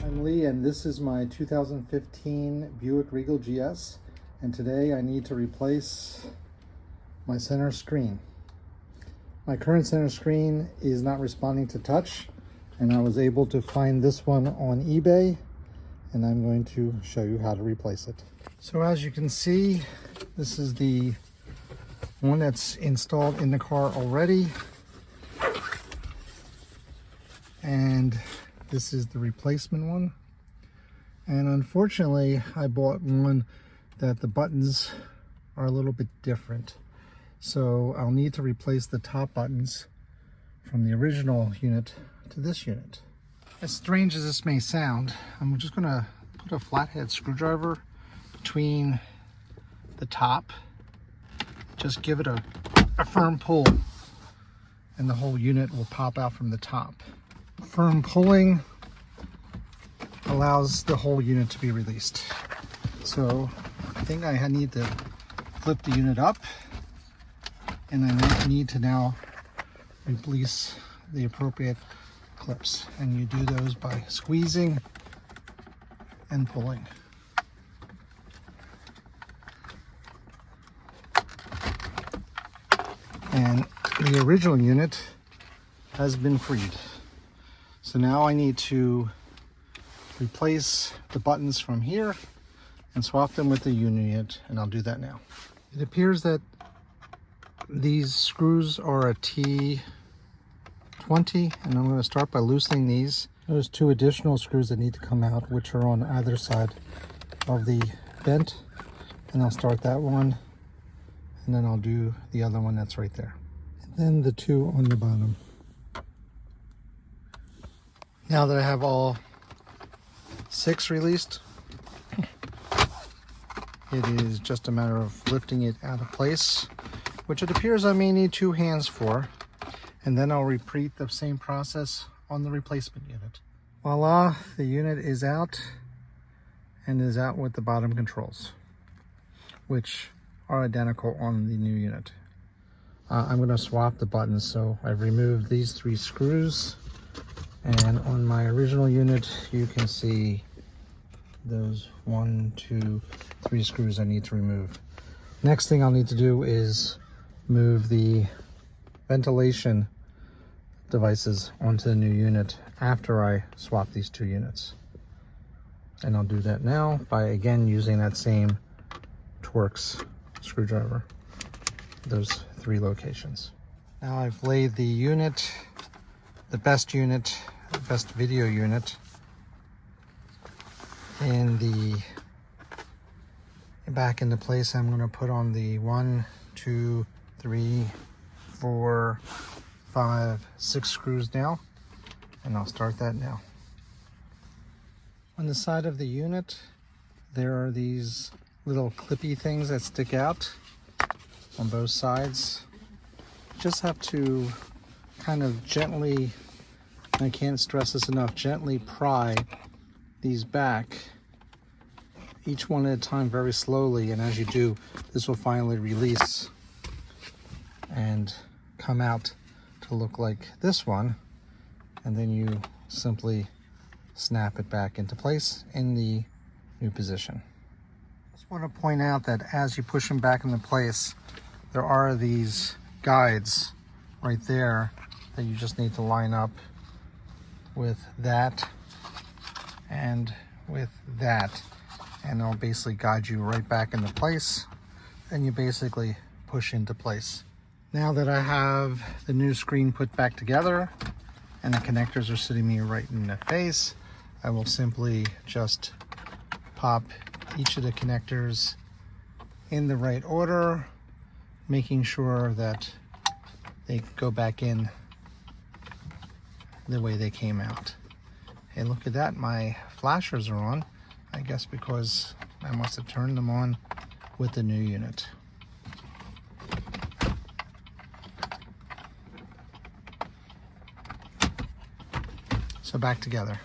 I'm Lee, and this is my 2015 Buick Regal GS, and today I need to replace my center screen. My current center screen is not responding to touch, and I was able to find this one on eBay, and I'm going to show you how to replace it. So as you can see, this is the one that's installed in the car already, and this is the replacement one. And unfortunately, I bought one that the buttons are a little bit different. So I'll need to replace the top buttons from the original unit to this unit. As strange as this may sound, I'm just gonna put a flathead screwdriver between the top. Just give it a firm pull, and the whole unit will pop out from the top. Firm pulling allows the whole unit to be released. So I think I need to flip the unit up, and I need to now release the appropriate clips. And you do those by squeezing and pulling. And the original unit has been freed. So now I need to replace the buttons from here and swap them with the unit, and I'll do that now. It appears that these screws are a T20, and I'm going to start by loosening these. There's two additional screws that need to come out, which are on either side of the vent, and I'll start that one, and then I'll do the other one that's right there, and then the two on the bottom. Now that I have all 6 released, it is just a matter of lifting it out of place, which it appears I may need 2 hands for, and then I'll repeat the same process on the replacement unit. Voila, the unit is out, and is out with the bottom controls, which are identical on the new unit. I'm going to swap the buttons, so I've removed these 3 screws. And on my original unit, you can see those 1, 2, 3 screws I need to remove. Next thing I'll need to do is move the ventilation devices onto the new unit after I swap these 2 units. And I'll do that now by again using that same Torx screwdriver, those 3 locations. Now I've laid the unit, the best video unit, in the back into place. I'm going to put on the 1, 2, 3, 4, 5, 6 screws now, and I'll start that now. On the side of the unit, there are these little clippy things that stick out on both sides. Just have to kind of gently, I can't stress this enough, gently pry these back, each one at a time, very slowly, and as you do, this will finally release and come out to look like this one, and then you simply snap it back into place in the new position. I just want to point out that as you push them back into place, there are these guides right there that you just need to line up with that and with that, and it'll basically guide you right back into place, and you basically push into place. Now that I have the new screen put back together and the connectors are sitting me right in the face, I will simply just pop each of the connectors in the right order, making sure that they go back in the way they came out. Hey, look at that, my flashers are on. I guess because I must have turned them on with the new unit. So back together.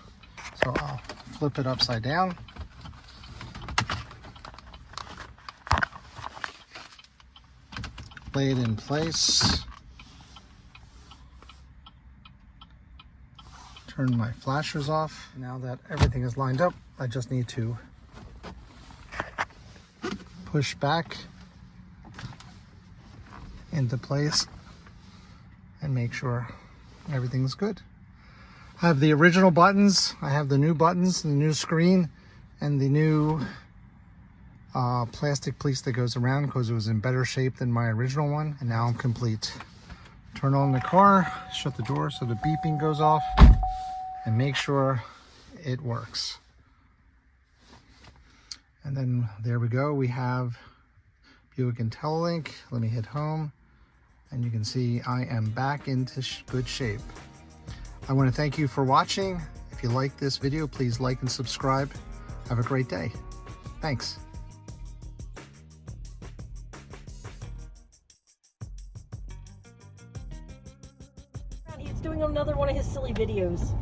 So I'll flip it upside down. Lay it in place. turn my flashers off. Now that everything is lined up, I just need to push back into place and make sure everything's good. I have the original buttons, I have the new buttons, the new screen, and the new plastic piece that goes around because it was in better shape than my original one, and now I'm complete. Turn on the car, shut the door so the beeping goes off, and make sure it works. And then there we go, we have Buick IntelliLink. Let me hit home, and you can see I am back into good shape. I want to thank you for watching. If you like this video, please like and subscribe. Have a great day. Thanks. He's doing another one of his silly videos.